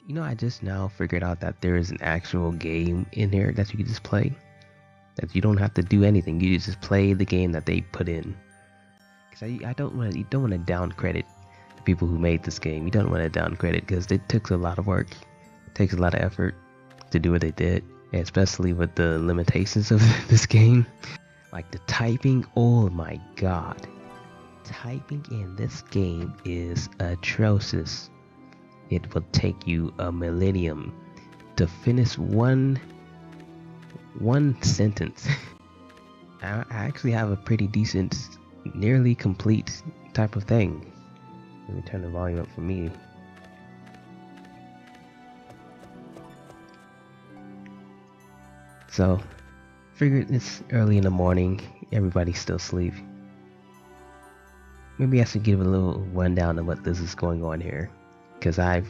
You know, I just now figured out that there is an actual game in here that you can just play. That you don't have to do anything. You just play the game that they put in. Cause I don't want to. You don't want to down credit the people who made this game. You don't want to down credit because it took a lot of work. It takes a lot of effort to do what they did, and especially with the limitations of this game. Like the typing. Oh my god, typing in this game is atrocious. It will take you a millennium to finish one sentence. I actually have a pretty decent, nearly complete type of thing. Let me turn the volume up for me. So, figured it's early in the morning, everybody's still asleep. Maybe I should give a little rundown of what this is going on here. Because I've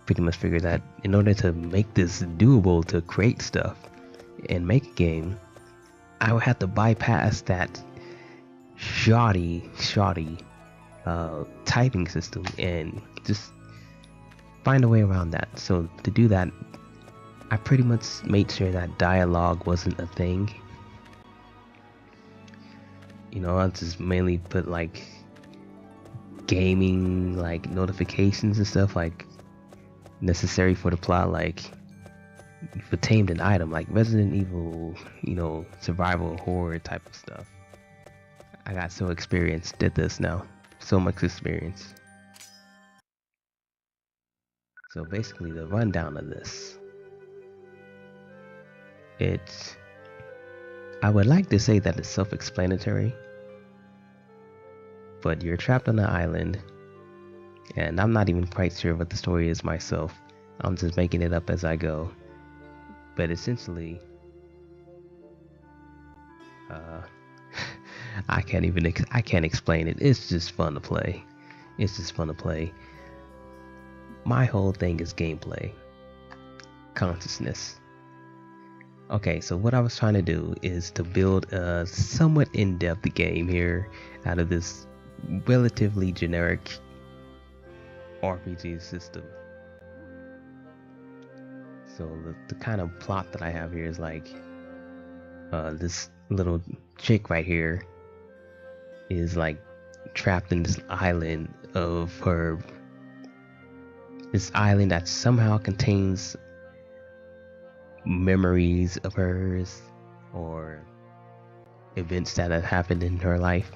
pretty much figured that in order to make this doable to create stuff and make a game, I would have to bypass that shoddy typing system and just find a way around that. So to do that, I pretty much made sure that dialogue wasn't a thing. You know, I just mainly put like gaming like notifications and stuff like necessary for the plot, like you've obtained an item, like Resident Evil, you know, survival horror type of stuff. I got so experienced at this now, so much experience. So basically the rundown of this, it's, I would like to say that it's self-explanatory, but you're trapped on an island, and I'm not even quite sure what the story is myself. I'm just making it up as I go. But essentially, I can't explain it. It's just fun to play. It's just fun to play. My whole thing is gameplay, consciousness. Okay, so what I was trying to do is to build a somewhat in-depth game here out of this relatively generic RPG system. So the kind of plot that I have here is like this little chick right here is like trapped in this island this island that somehow contains memories of hers or events that have happened in her life,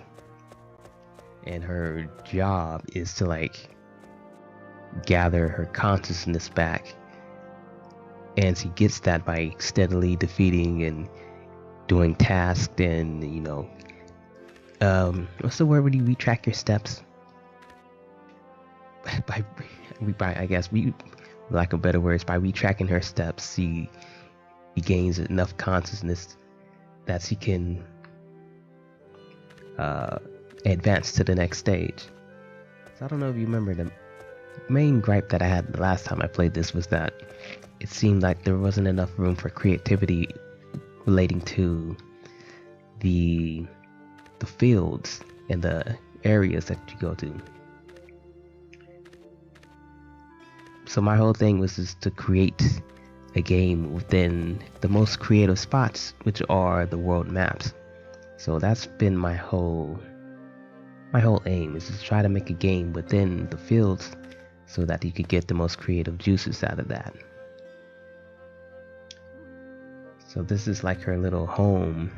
and her job is to like gather her consciousness back, and she gets that by steadily defeating and doing tasks and, you know, what's the word when you retrack your steps? by I guess we, lack of better words, by retracking her steps, she gains enough consciousness that she can advance to the next stage. So I don't know if you remember, the main gripe that I had the last time I played this was that it seemed like there wasn't enough room for creativity relating to the fields and the areas that you go to. So my whole thing was just to create a game within the most creative spots, which are the world maps. So that's been my whole aim, is to try to make a game within the fields so that you could get the most creative juices out of that. So this is like her little home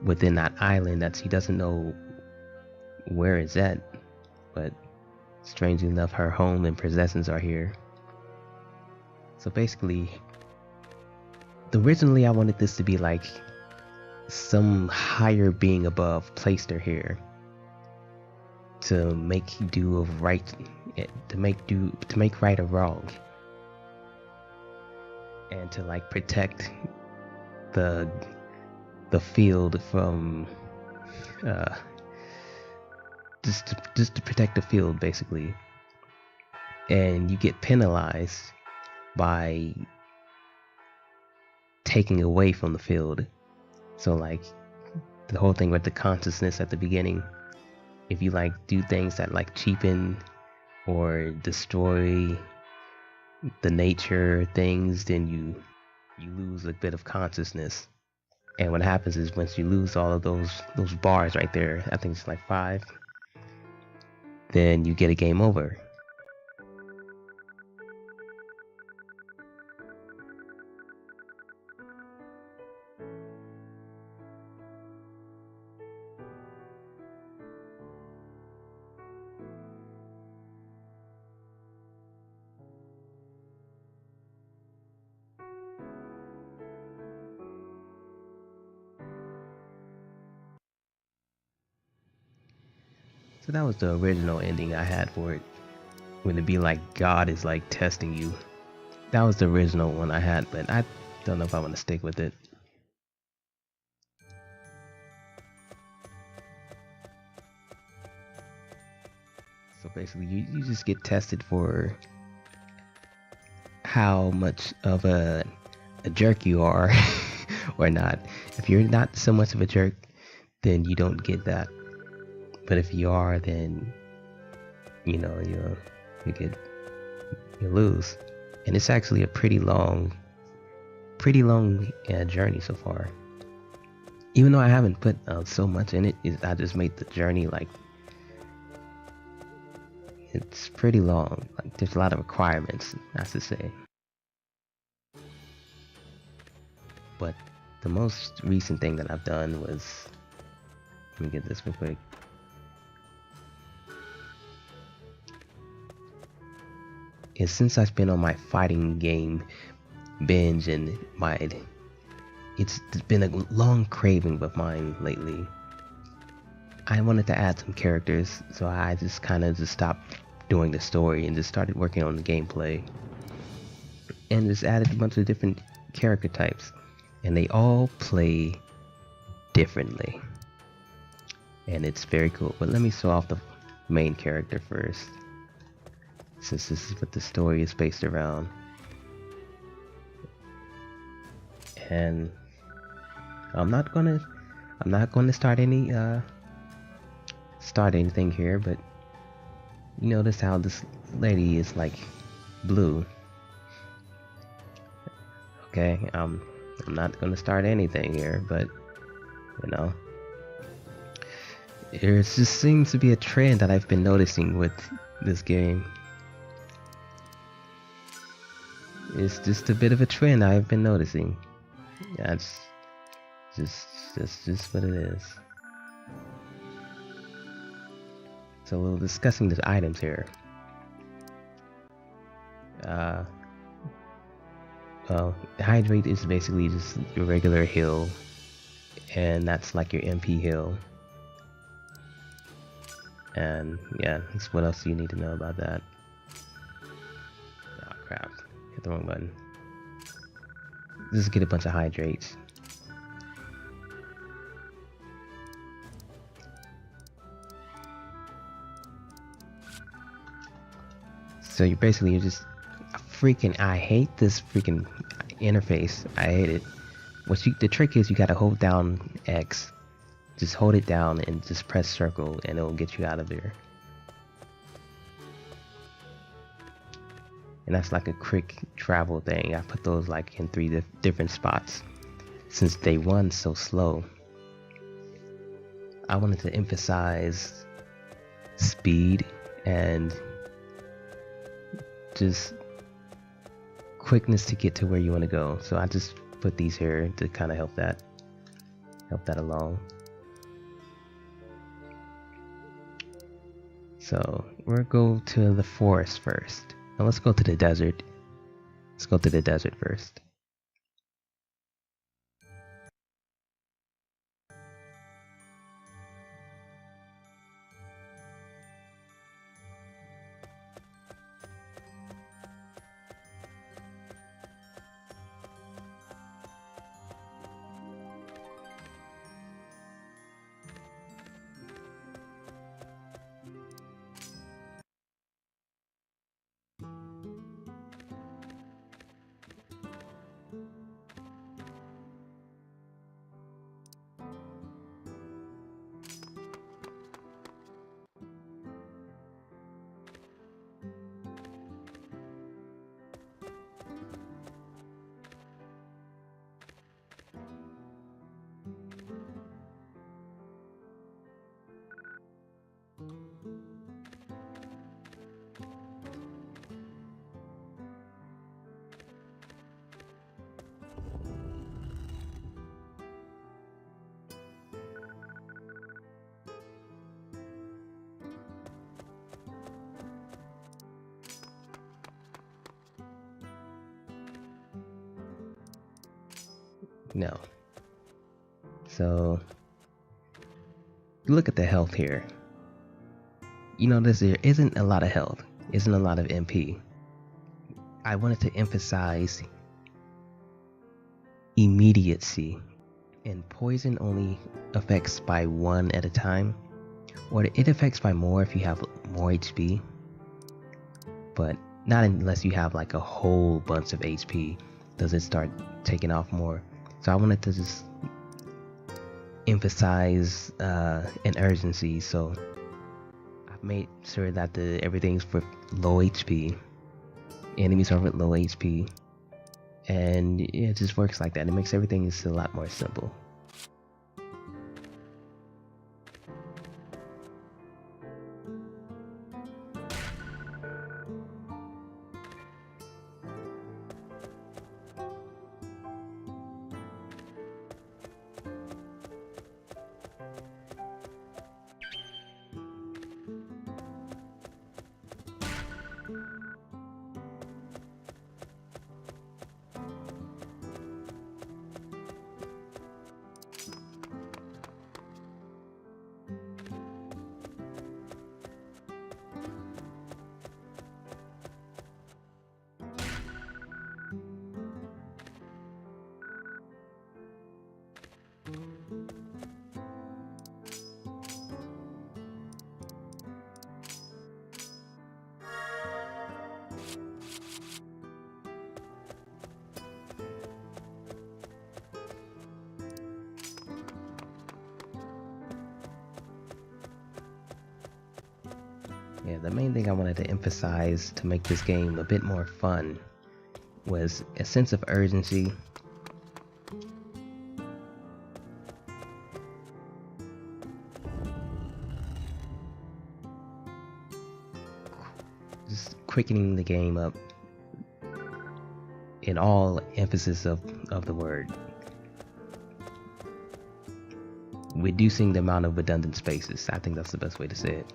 within that island that she doesn't know where it's at, but strangely enough her home and possessions are here. So basically, originally I wanted this to be like some higher being above placed her here to make do of right, to make right or wrong, and to like protect the field from just to protect the field basically. And you get penalized by taking away from the field. So like the whole thing with the consciousness at the beginning, if you like do things that like cheapen or destroy the nature things, then you lose a bit of consciousness. And what happens is once you lose all of those bars right there, I think it's like 5, then you get a game over. So that was the original ending I had for it. When it'd be like God is like testing you. That was the original one I had, but I don't know if I want to stick with it. So basically, you just get tested for how much of a jerk you are or not. If you're not so much of a jerk, then you don't get that. But if you are, then you know you lose. And it's actually a pretty long journey so far. Even though I haven't put so much in it, I just made the journey like it's pretty long. Like there's a lot of requirements, I should say. But the most recent thing that I've done was, let me get this real quick. Is since I've been on my fighting game binge and it's been a long craving of mine lately. I wanted to add some characters, so I just kind of just stopped doing the story and just started working on the gameplay. And just added a bunch of different character types. And they all play differently. And it's very cool. But let me show off the main character first, since this is what the story is based around. And I'm not gonna start anything here, but you notice how this lady is like blue. Okay, I'm not gonna start anything here, but you know, there just seems to be a trend that I've been noticing with this game. It's just a bit of a trend I've been noticing. That's just what it is. So we're discussing the items here. Well, hydrate is basically just your regular heal, and that's like your MP heal. And yeah, that's what else you need to know about that. Oh crap, hit the wrong button. Just get a bunch of hydrates. So you're just freaking, I hate this freaking interface. I hate it. The trick is you gotta hold down X. Just hold it down and just press circle and it'll get you out of there. And that's like a quick travel thing. I put those like in 3 different spots. Since day 1's so slow, I wanted to emphasize speed and just quickness to get to where you want to go. So I just put these here to kind of help that along. So we'll go to the forest first. Now let's go to the desert. Let's go to the desert first. No. So look at the health here. You notice there isn't a lot of health, isn't a lot of MP. I wanted to emphasize immediacy, and poison only affects by one at a time, or it affects by more if you have more HP, but not unless you have like a whole bunch of HP does it start taking off more. So I wanted to just emphasize an urgency, so I've made sure that everything's for low HP, enemies are with low HP, and it just works like that. It makes everything just a lot more simple. Yeah, the main thing I wanted to emphasize to make this game a bit more fun was a sense of urgency. Just quickening the game up in all emphasis of the word. Reducing the amount of redundant spaces. I think that's the best way to say it.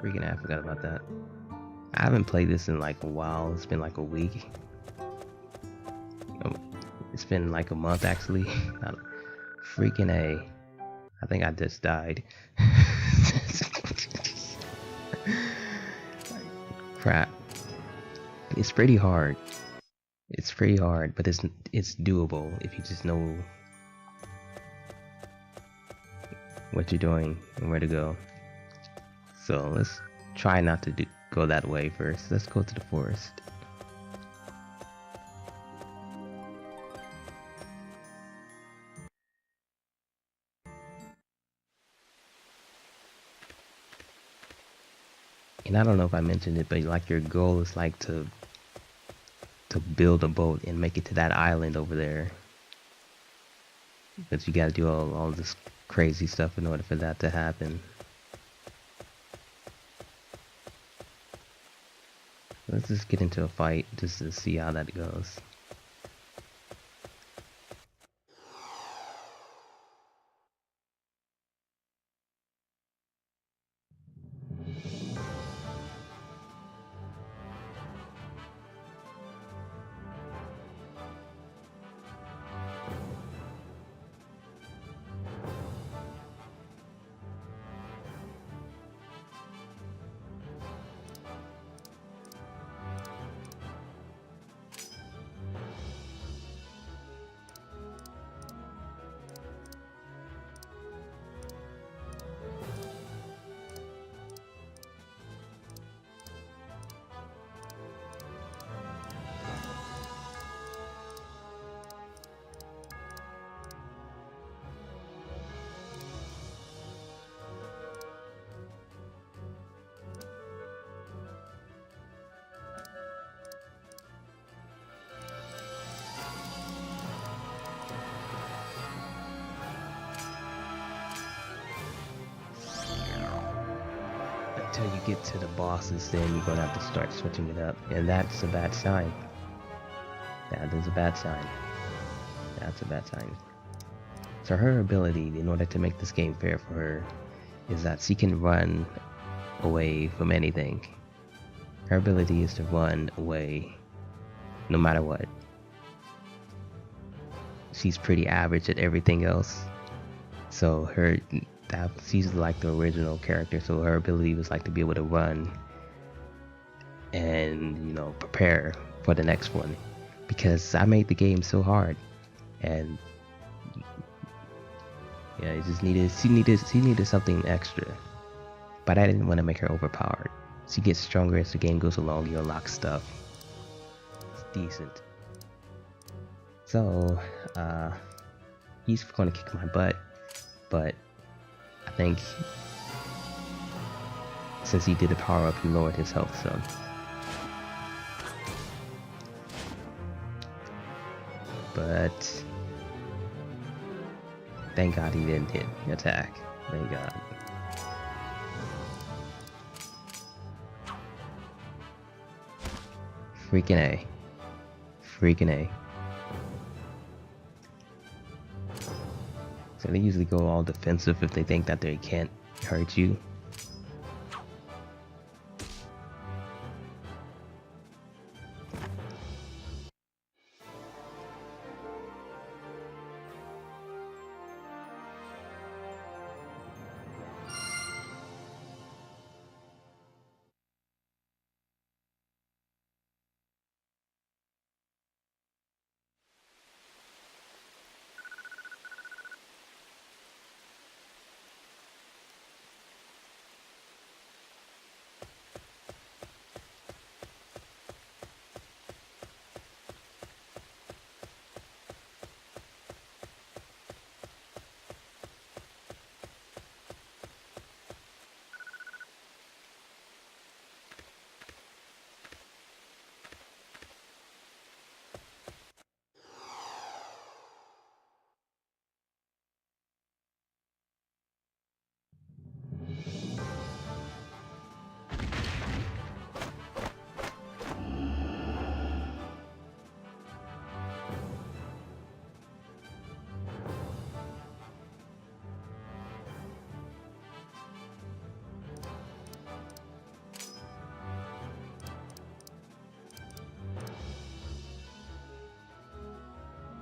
Freaking I forgot about that. I haven't played this in like a while. It's been like a week. It's been like a month actually. Freaking A. I think I just died. Crap. It's pretty hard. It's pretty hard, but it's doable if you just know what you're doing and where to go. So let's try not to go that way first. Let's go to the forest. And I don't know if I mentioned it, but like your goal is like to build a boat and make it to that island over there. But you gotta do all this crazy stuff in order for that to happen. Let's just get into a fight just to see how that goes. till you get to the bosses, then you're gonna have to start switching it up, and that's a bad sign. That is a bad sign. That's a bad sign. So her ability, in order to make this game fair for her, is that she can run away from anything. Her ability is to run away no matter what. She's pretty average at everything else. So she's like the original character, so her ability was like to be able to run and, you know, prepare for the next one. Because I made the game so hard, and yeah, she needed something extra. But I didn't want to make her overpowered. She gets stronger as the game goes along. You unlock stuff. It's decent. So, he's gonna kick my butt, but I think since he did a power up, he lowered his health some. But thank God he didn't hit the attack. Thank God. Freaking A. Freaking A. So they usually go all defensive if they think that they can't hurt you.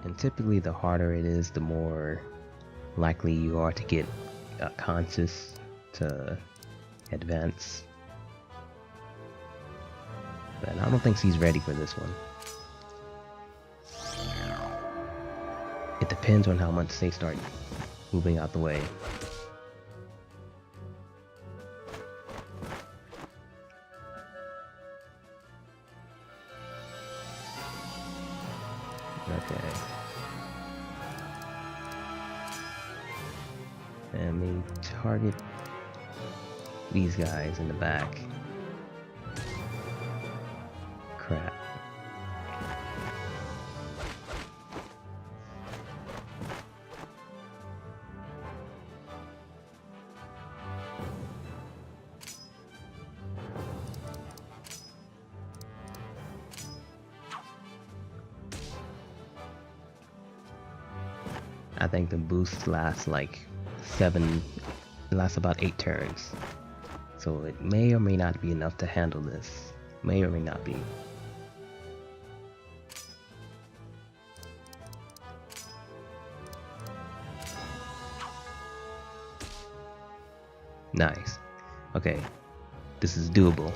And typically the harder it is, the more likely you are to get conscious to advance. But I don't think she's ready for this one. It depends on how much they start moving out the way. Okay. And we target these guys in the back. Crap. I think the boost lasts like about 8 turns. So it may or may not be enough to handle this. May or may not be. Nice. Okay. This is doable.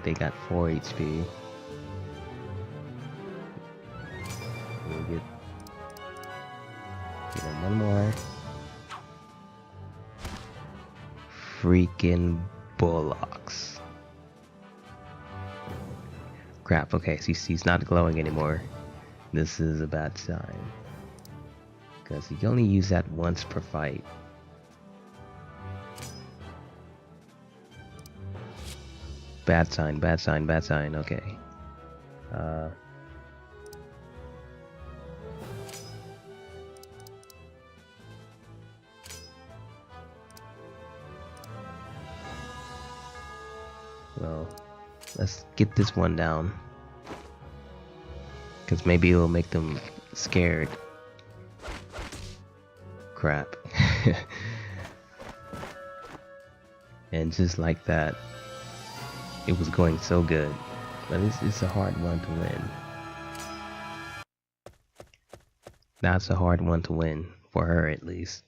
They got 4 HP. We'll get them one more. Freaking bullocks. Crap, okay, he's not glowing anymore. This is a bad sign. Because you can only use that once per fight. Bad sign, bad sign, bad sign. Okay. Well, let's get this one down. Because maybe it'll make them scared. Crap. And just like that, it was going so good. But it's a hard one to win. That's a hard one to win, for her at least.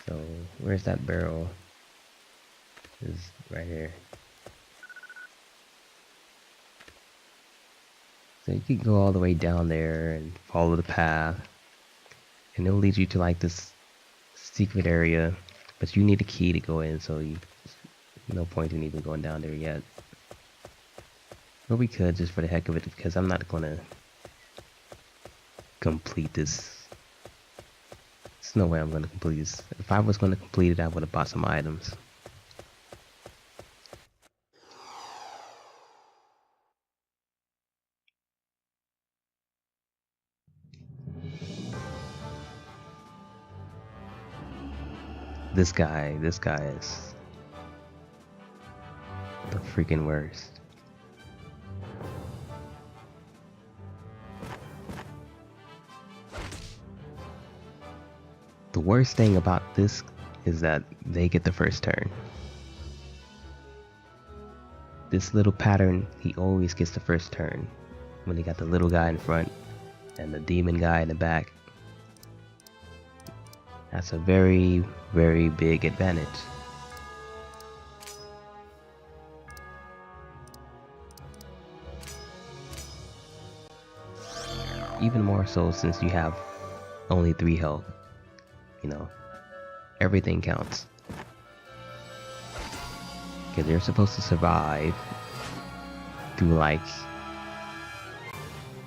So, where's that barrel? It's right here. So you can go all the way down there and follow the path. And it'll lead you to like this secret area. But you need a key to go in, so no point in even going down there yet. But we could just for the heck of it, because I'm not gonna complete this. There's no way I'm gonna complete this. If I was gonna complete it, I would have bought some items. This guy is the freaking worst. The worst thing about this is that they get the first turn. This little pattern, he always gets the first turn. When they got the little guy in front and the demon guy in the back. That's a very, very big advantage. Even more so since you have only 3 health. You know, everything counts. Because they're supposed to survive through like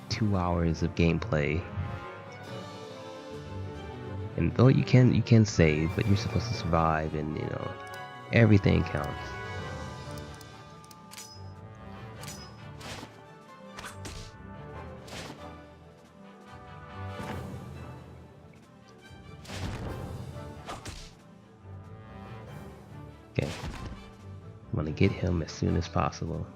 2 hours of gameplay. And though you can save, but you're supposed to survive, and you know, everything counts. Okay, I'm gonna get him as soon as possible.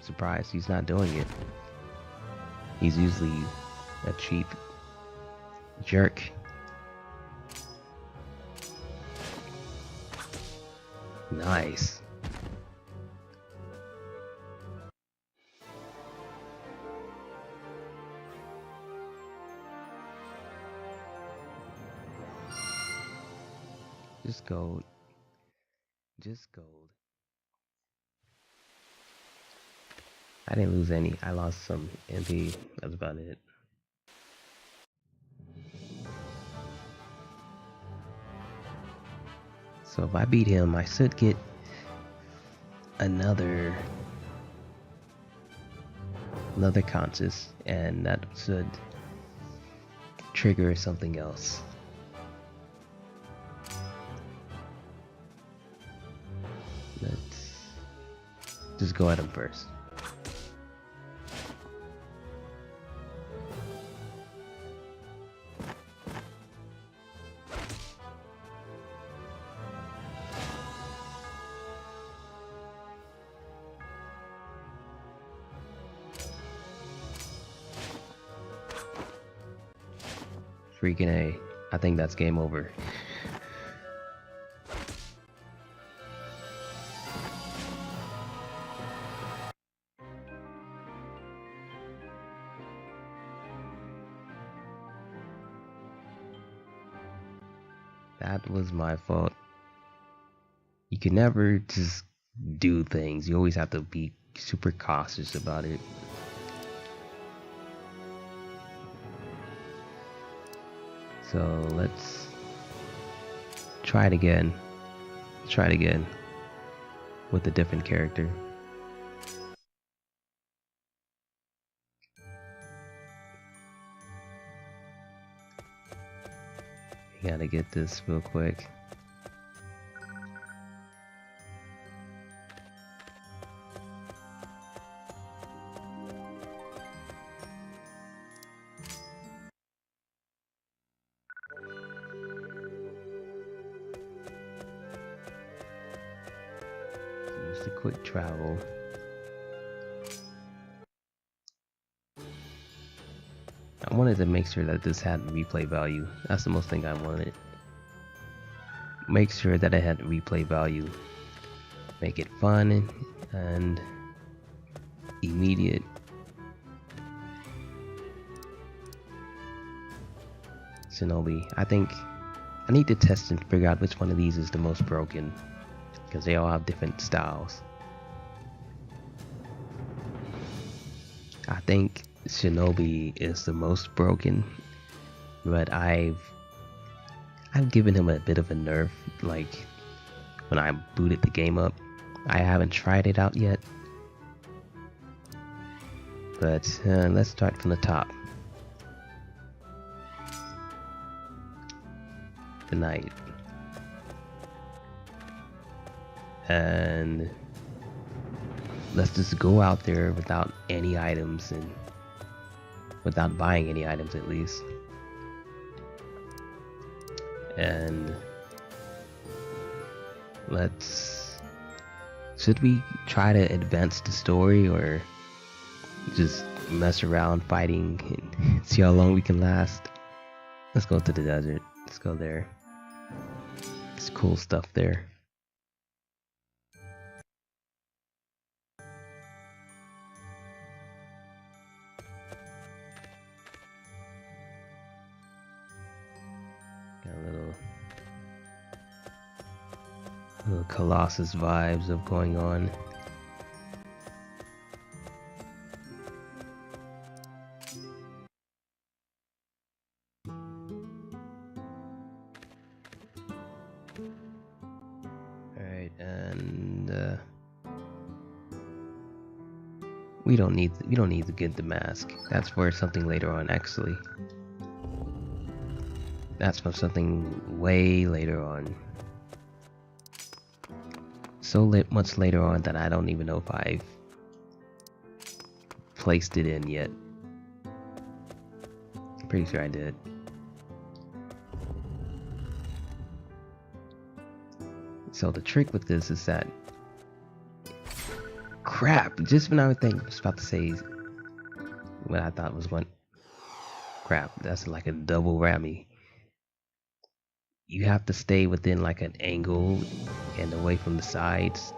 Surprised he's not doing it. He's usually a cheap jerk. Nice. Just gold. Just gold. I didn't lose any. I lost some MP. That's about it. So if I beat him, I should get another conscious, and that should trigger something else. Let's just go at him first. Freaking A. I think that's game over. That was my fault. You can never just do things. You always have to be super cautious about it. So let's try it again. Try it again with a different character. Gotta get this real quick. Use the quick travel. I wanted to make sure that this had replay value. That's the most thing I wanted. Make sure that it had replay value. Make it fun and immediate. Shinobi. I think I need to test and figure out which one of these is the most broken, because they all have different styles. I think Shinobi is the most broken, but I've given him a bit of a nerf, like when I booted the game up. I haven't tried it out yet, but let's start from the top. The knight. And let's just go out there without any items, and without buying any items at least. And should we try to advance the story or just mess around fighting and see how long we can last? Let's go to the desert. Let's go there. There's cool stuff there. Got a little Colossus vibes of going on. Alright, and we don't need to get the mask. That's for something later on, actually. That's for something way later on. So much later on that I don't even know if I've placed it in yet. I'm pretty sure I did. So the trick with this is that, crap, just when I was about to say what I thought was one, crap, that's like a double whammy. You have to stay within like an angle and away from the sides.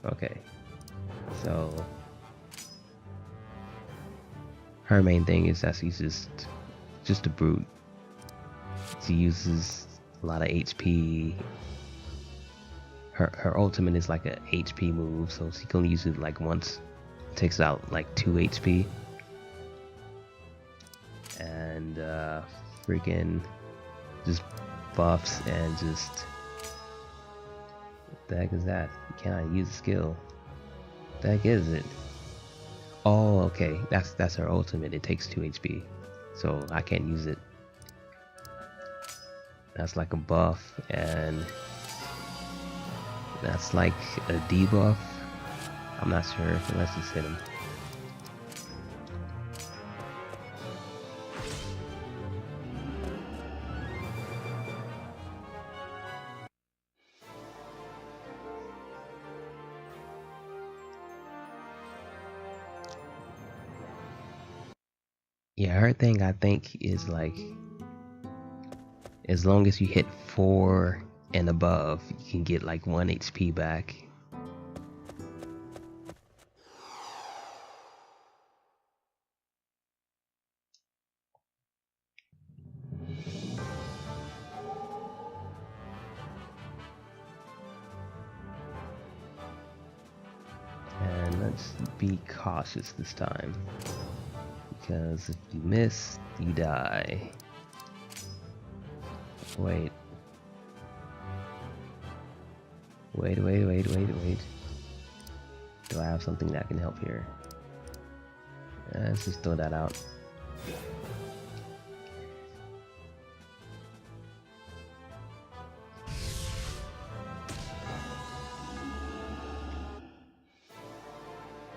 Okay, so her main thing is that she's just a brute. She uses a lot of HP. Her ultimate is like a HP move, so she can use it like once. Takes out like 2 HP. And freaking just buffs and just, what the heck is that? You cannot use the skill. What the heck is it? Oh, okay, that's her ultimate. It takes 2 HP, so I can't use it. That's like a buff, and that's like a debuff. I'm not sure, but let's just hit him. Yeah, her thing I think is like, as long as you hit 4 and above, you can get like 1 HP back. And let's be cautious this time, because if you miss, you die. Wait. Do I have something that can help here? Let's just throw that out.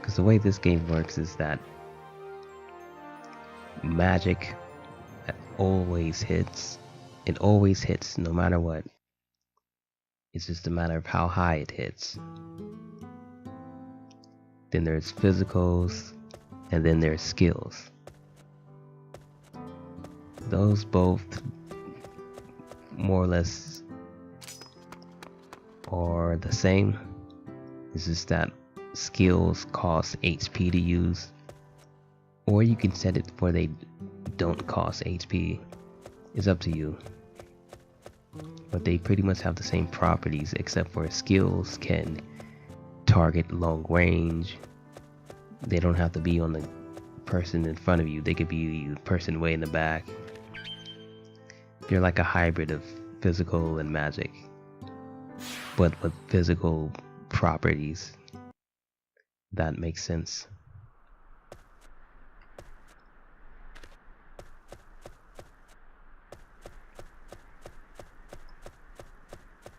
Because the way this game works is that magic always hits. It always hits no matter what. It's just a matter of how high it hits. Then there's physicals, and then there's skills. Those both more or less are the same. It's just that skills cost HP to use, or you can set it where they don't cost HP. It's up to you. But they pretty much have the same properties, except for skills can target long range. They don't have to be on the person in front of you. They could be the person way in the back. They're like a hybrid of physical and magic, but with physical properties. That makes sense.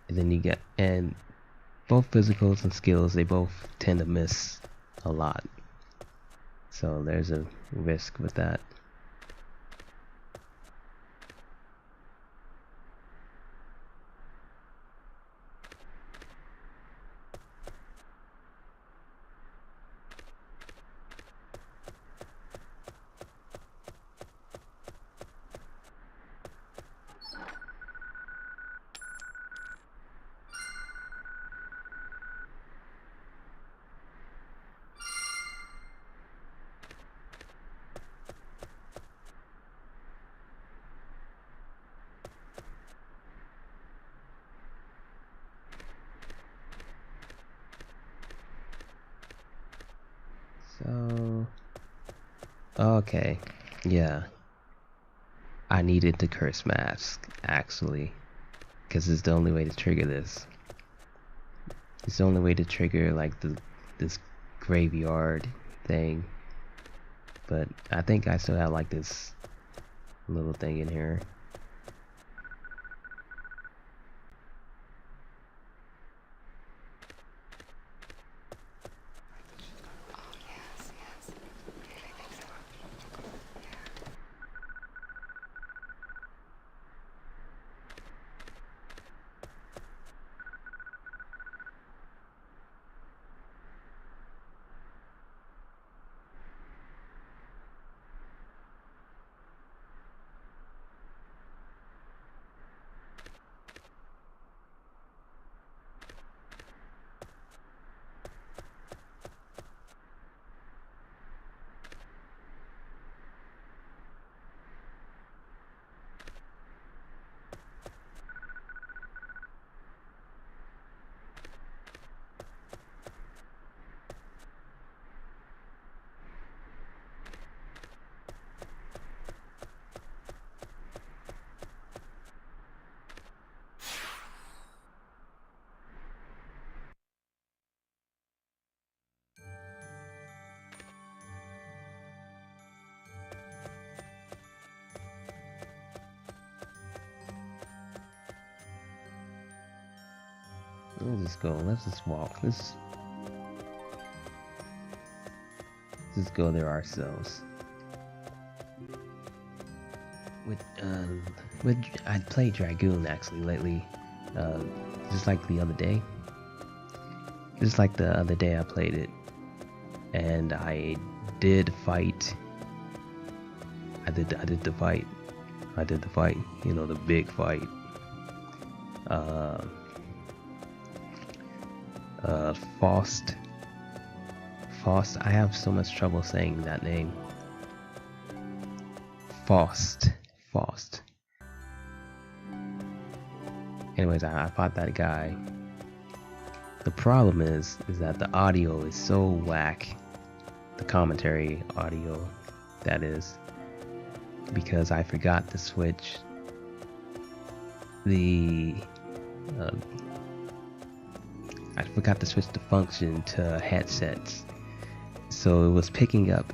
And then you get, and both physicals and skills, they both tend to miss a lot. So there's a risk with that. So, okay, yeah. I needed the curse mask, actually, because it's the only way to trigger this. It's the only way to trigger like this graveyard thing. But I think I still have like this little thing in here. Let's just go. Let's just walk. Let's just go there ourselves. With I played Dragoon actually lately, just like the other day. Just like the other day I played it, and I did fight. I did the fight. I did the fight. You know, the big fight. Faust. I have so much trouble saying that name. Faust. Anyways, I fought that guy. The problem is that the audio is so whack. The commentary audio, that is, because I forgot to switch the the function to headsets, so it was picking up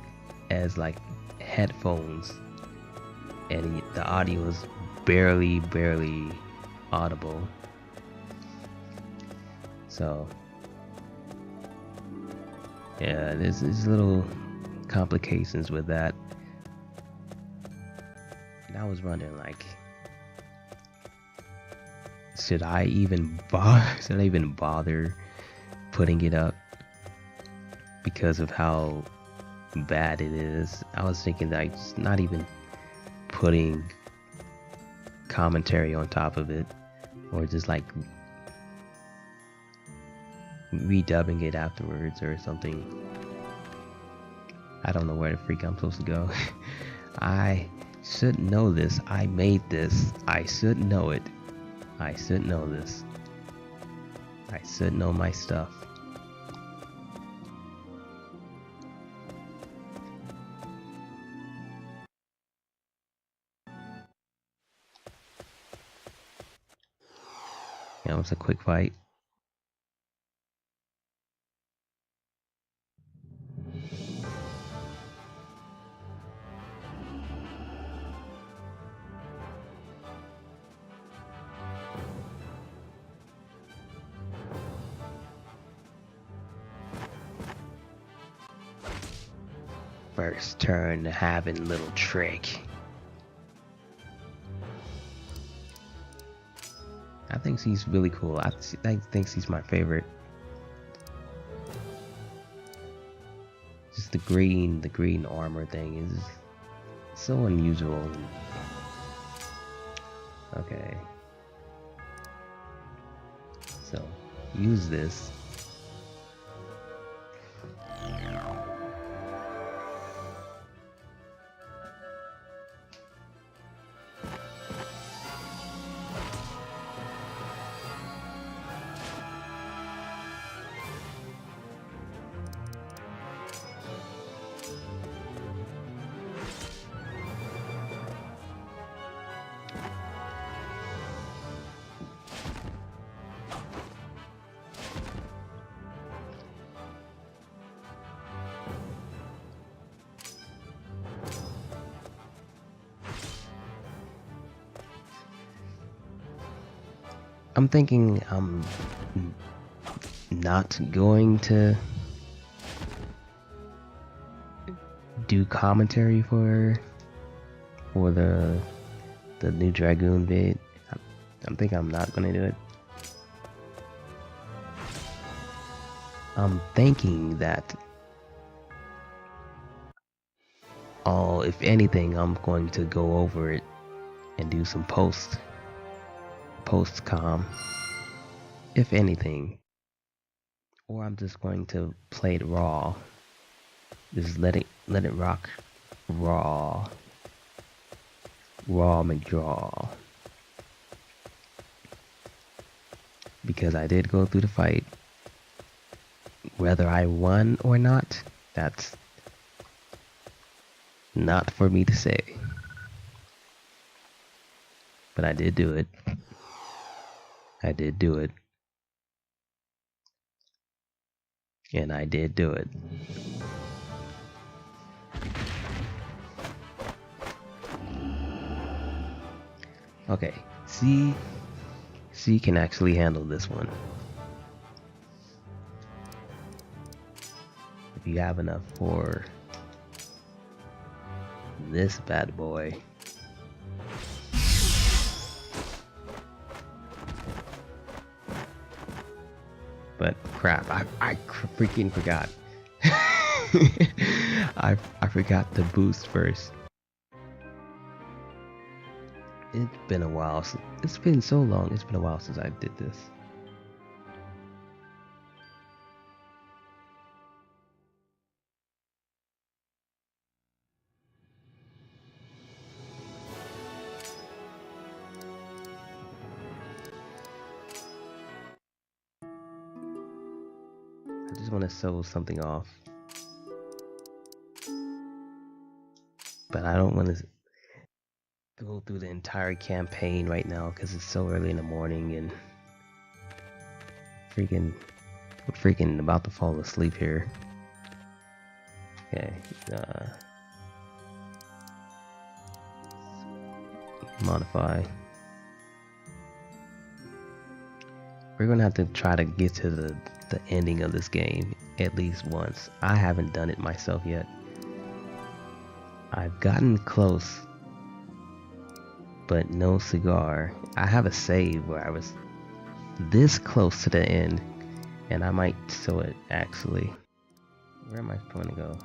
as like headphones, and the audio is barely audible. So yeah, there's little complications with that. And I was wondering, like, should I even bother putting it up because of how bad it is? I was thinking that just not even putting commentary on top of it, or just like redubbing it afterwards or something. I don't know where the freak I'm supposed to go. I should know this. I made this. I should know it. I should know this. I should know my stuff. Yeah, it was a quick fight. First turn having little trick. I think he's really cool. I think he's my favorite. Just the green armor thing is so unusual. Okay. So, use this. I'm thinking I'm not going to do commentary for the new Dragoon vid. I'm thinking I'm not gonna do it. I'm thinking that if anything, I'm going to go over it and do some post-com, if anything. Or I'm just going to play it raw. Just let it rock raw. Raw McDraw. Because I did go through the fight. Whether I won or not, that's not for me to say. But I did do it. I did do it. And I did do it. Okay, C can actually handle this one. If you have enough for this bad boy. But crap, I freaking forgot. I forgot to boost first. It's been a while. It's been so long. It's been a while since I did this. I just want to show something off. But I don't want to go through the entire campaign right now because it's so early in the morning and I'm freaking about to fall asleep here. Okay, Modify. We're gonna have to try to get to the ending of this game at least once. I haven't done it myself yet. I've gotten close, but no cigar. I have a save where I was this close to the end, and I might show it actually. Where am I going to go?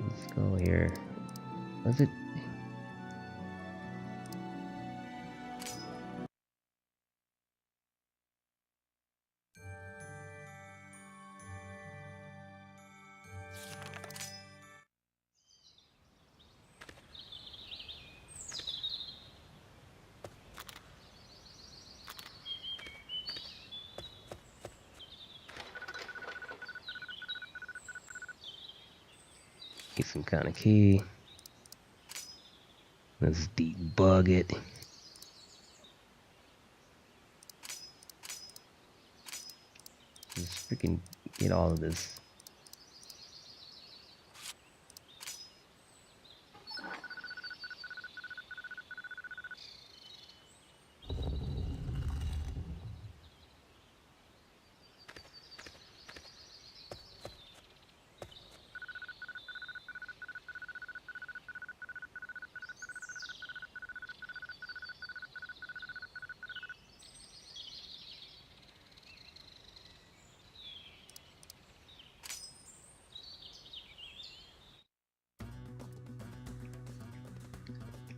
Let's go here. Was it? Get some kind of key. Let's debug it. Just freaking get all of this.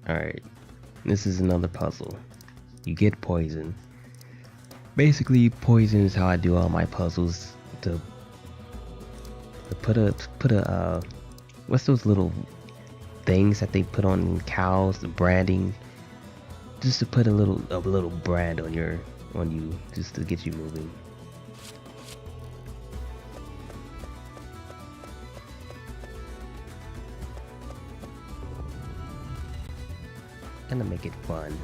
Alright, this is another puzzle. You get poison. Basically, poison is how I do all my puzzles. To put a what's those little things that they put on cows, the branding, just to put a little brand on you, just to get you moving. Gonna make it fun.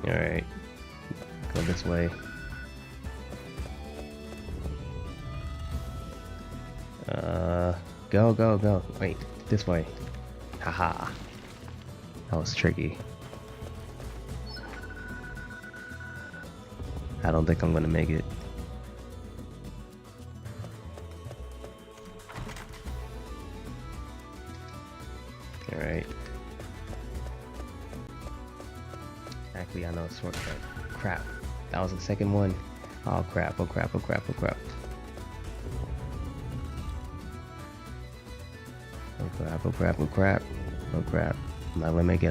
Alright, go this way. Go. Wait, this way. Haha. That was tricky. I don't think I'm gonna make it. Alright. Actually, I know a shortcut. Crap. That was the second one. Oh crap. Oh crap. I'm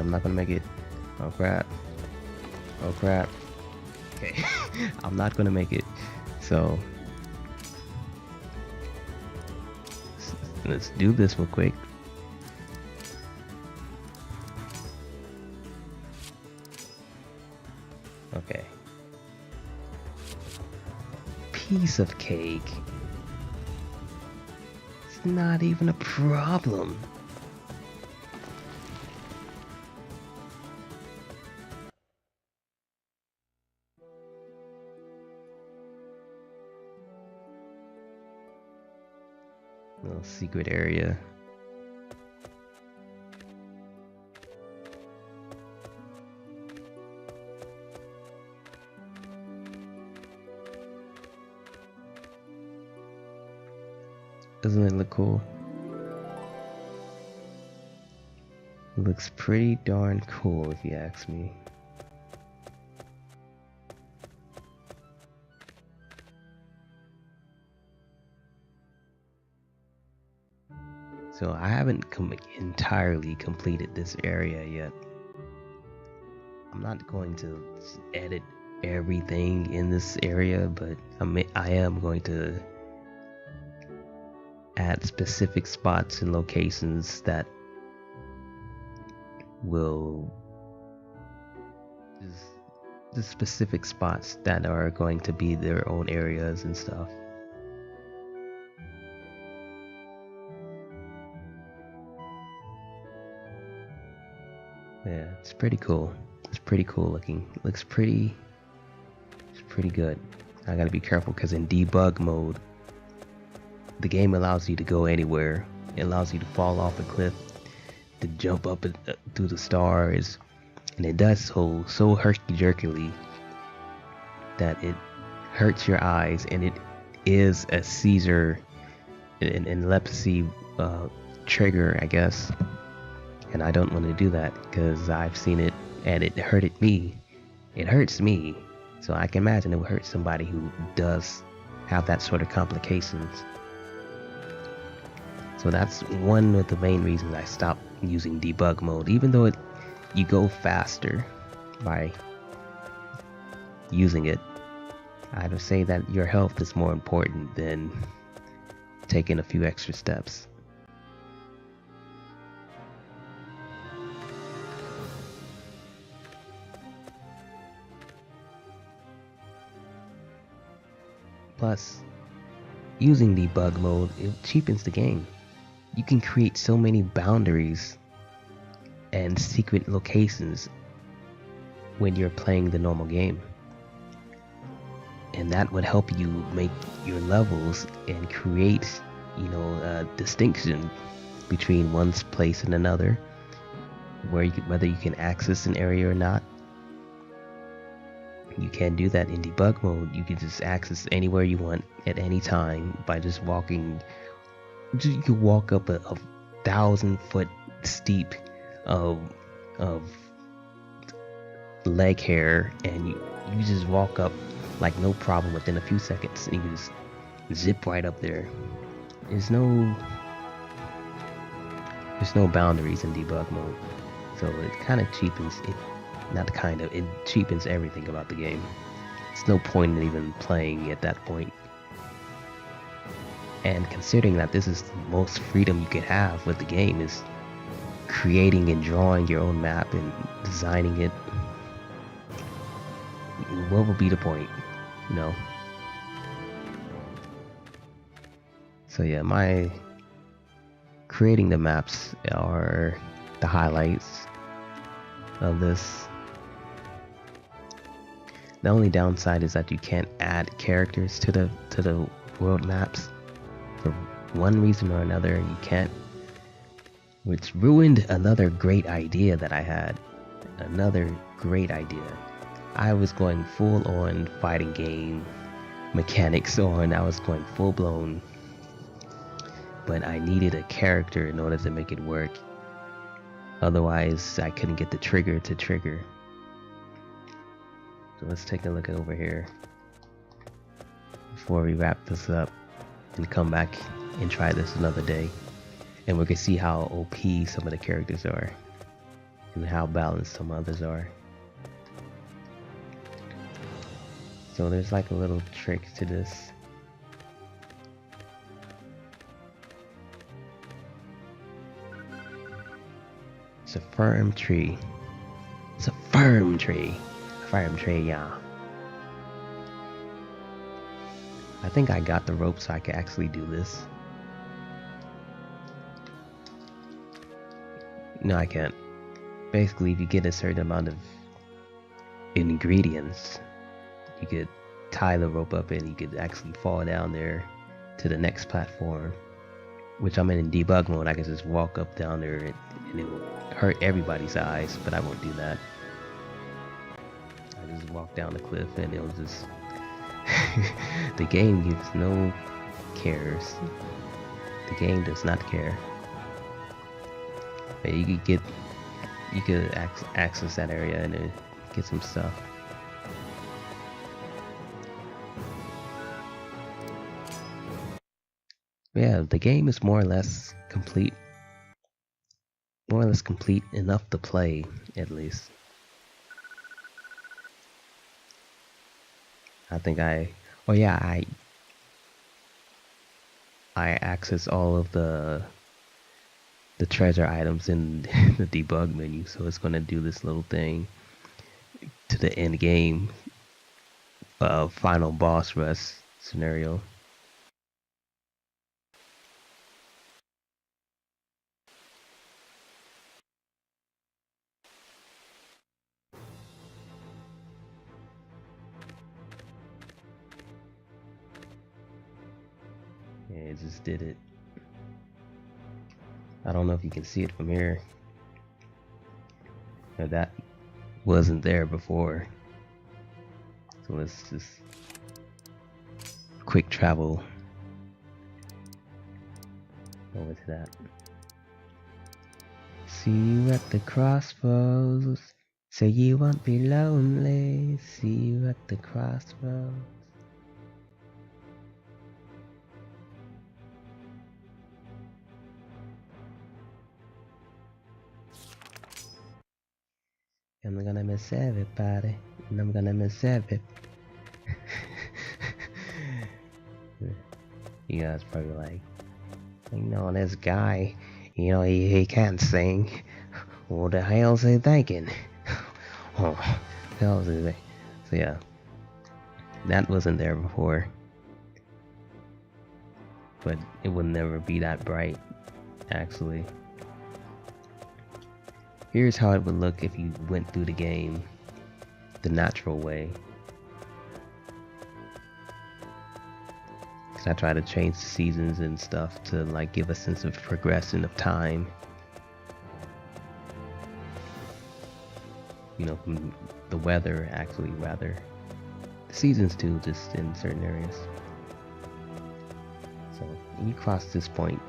not gonna make it. Oh crap. Okay. I'm not gonna make it. So let's do this real quick. Okay. Piece of cake. It's not even a problem. Little secret area. Doesn't it look cool? It looks pretty darn cool if you ask me. So I haven't entirely completed this area yet. I'm not going to edit everything in this area, but I am going to add specific spots and locations that will just the specific spots that are going to be their own areas and stuff. Yeah, it's pretty cool. pretty cool looking. It's pretty good. I gotta be careful because in debug mode, the game allows you to go anywhere. It allows you to fall off a cliff, to jump up through the stars, and it does so herky-jerkily that it hurts your eyes, and it is a seizure and leprosy trigger, I guess. And I don't want to do that because I've seen it and it hurted me. It hurts me, so I can imagine it would hurt somebody who does have that sort of complications. So that's one of the main reasons I stopped using debug mode, even though you go faster by using it. I would say that your health is more important than taking a few extra steps. Plus, using debug mode, it cheapens the game. You can create so many boundaries and secret locations when you're playing the normal game. And that would help you make your levels and create, a distinction between one place and another, whether you can access an area or not. You can't do that in debug mode. You can just access anywhere you want at any time by just walking. You can walk up a 1,000-foot steep of leg hair, and you just walk up like no problem within a few seconds, and you just zip right up there. There's no boundaries in debug mode, so it kind of cheapens it. It cheapens everything about the game. There's no point in even playing at that point. And considering that this is the most freedom you can have with the game, is creating and drawing your own map and designing it, what would be the point, So yeah, my creating the maps are the highlights of this. The only downside is that you can't add characters to the world maps. For one reason or another, you can't, which ruined another great idea that I had. Another great idea. I was going full on fighting game mechanics on. I was going full blown, but I needed a character in order to make it work. Otherwise, I couldn't get the trigger to trigger. So let's take a look over here before we wrap this up and come back and try this another day. And we can see how OP some of the characters are and how balanced some others are. So there's like a little trick to this. It's a firm tree. It's a firm tree. Firm tree, yeah. I think I got the rope so I can actually do this. No, I can't. Basically, if you get a certain amount of ingredients, you could tie the rope up and you could actually fall down there to the next platform. Which I'm in debug mode. I can just walk up down there and it will hurt everybody's eyes, but I won't do that. I just walk down the cliff and it'll just the game gives no cares. The game does not care. But you could access that area and get some stuff. Yeah, the game is more or less complete. More or less complete enough to play, at least. I think I access all of the treasure items in the debug menu, so it's gonna do this little thing to the end game final boss rush scenario. just did it. I don't know if you can see it from here. But that wasn't there before. So let's just quick travel over to that. See you at the crossroads. Say you won't be lonely. See you at the crossroads. I'm gonna miss everybody, and I'm gonna miss every. You guys probably like, you know, this guy, you know, he can't sing. What the hell's he thinking? Oh, hell's he thinking? So yeah, that wasn't there before, but it would never be that bright, actually. Here's how it would look if you went through the game the natural way. Cause I try to change the seasons and stuff to like give a sense of progression of time. You know, from the weather actually rather. The seasons too, just in certain areas. So when you cross this point,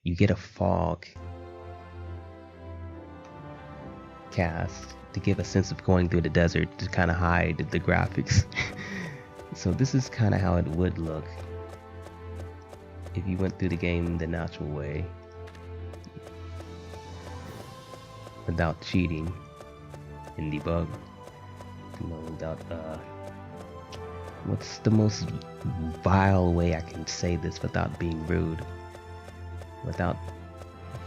you get a fog cast to give a sense of going through the desert to kind of hide the graphics. So this is kind of how it would look if you went through the game the natural way without cheating and debug. You know, without what's the most vile way I can say this without being rude, without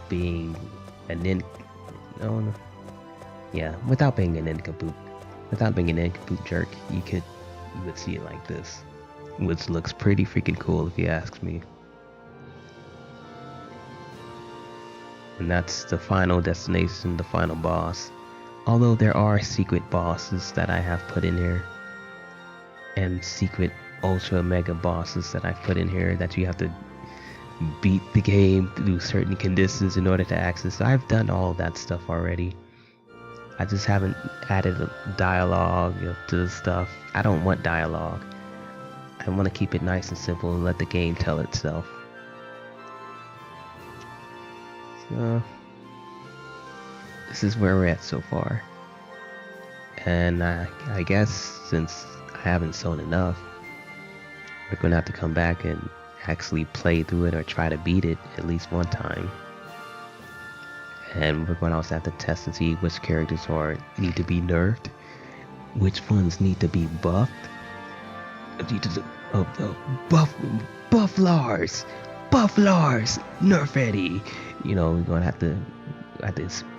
being without being an nincompoop, without being a nincompoop jerk, you would see it like this, which looks pretty freaking cool if you ask me. And that's the final destination, the final boss. Although there are secret bosses that I have put in here, and secret ultra mega bosses that I've put in here that you have to beat the game through certain conditions in order to access. I've done all that stuff already. I just haven't added a dialogue to the stuff. I don't want dialogue. I want to keep it nice and simple and let the game tell itself. So this is where we're at so far. And I guess since I haven't sold enough, we're gonna have to come back and actually play through it or try to beat it at least one time. And we're going to also have to test and see which characters need to be nerfed, which ones need to be buffed. Buff Lars, nerf Eddie. You know, we're going to have to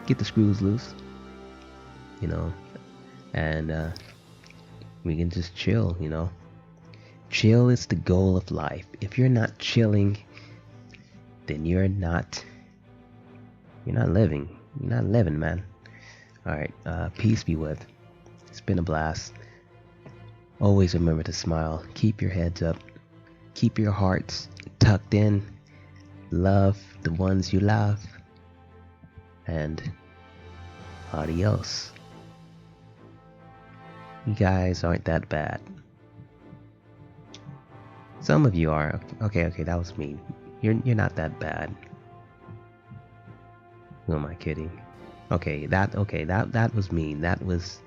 get the screws loose. You know, and we can just chill. You know, chill is the goal of life. If you're not chilling, then you're not living. You're not living, man. Alright, peace be with. It's been a blast. Always remember to smile. Keep your heads up. Keep your hearts tucked in. Love the ones you love. And adios. You guys aren't that bad. Some of you are. Okay, that was mean. You're not that bad. Who am I kidding? Okay, that was mean. That was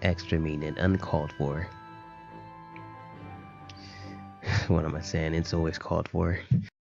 extra mean and uncalled for. What am I saying? It's always called for.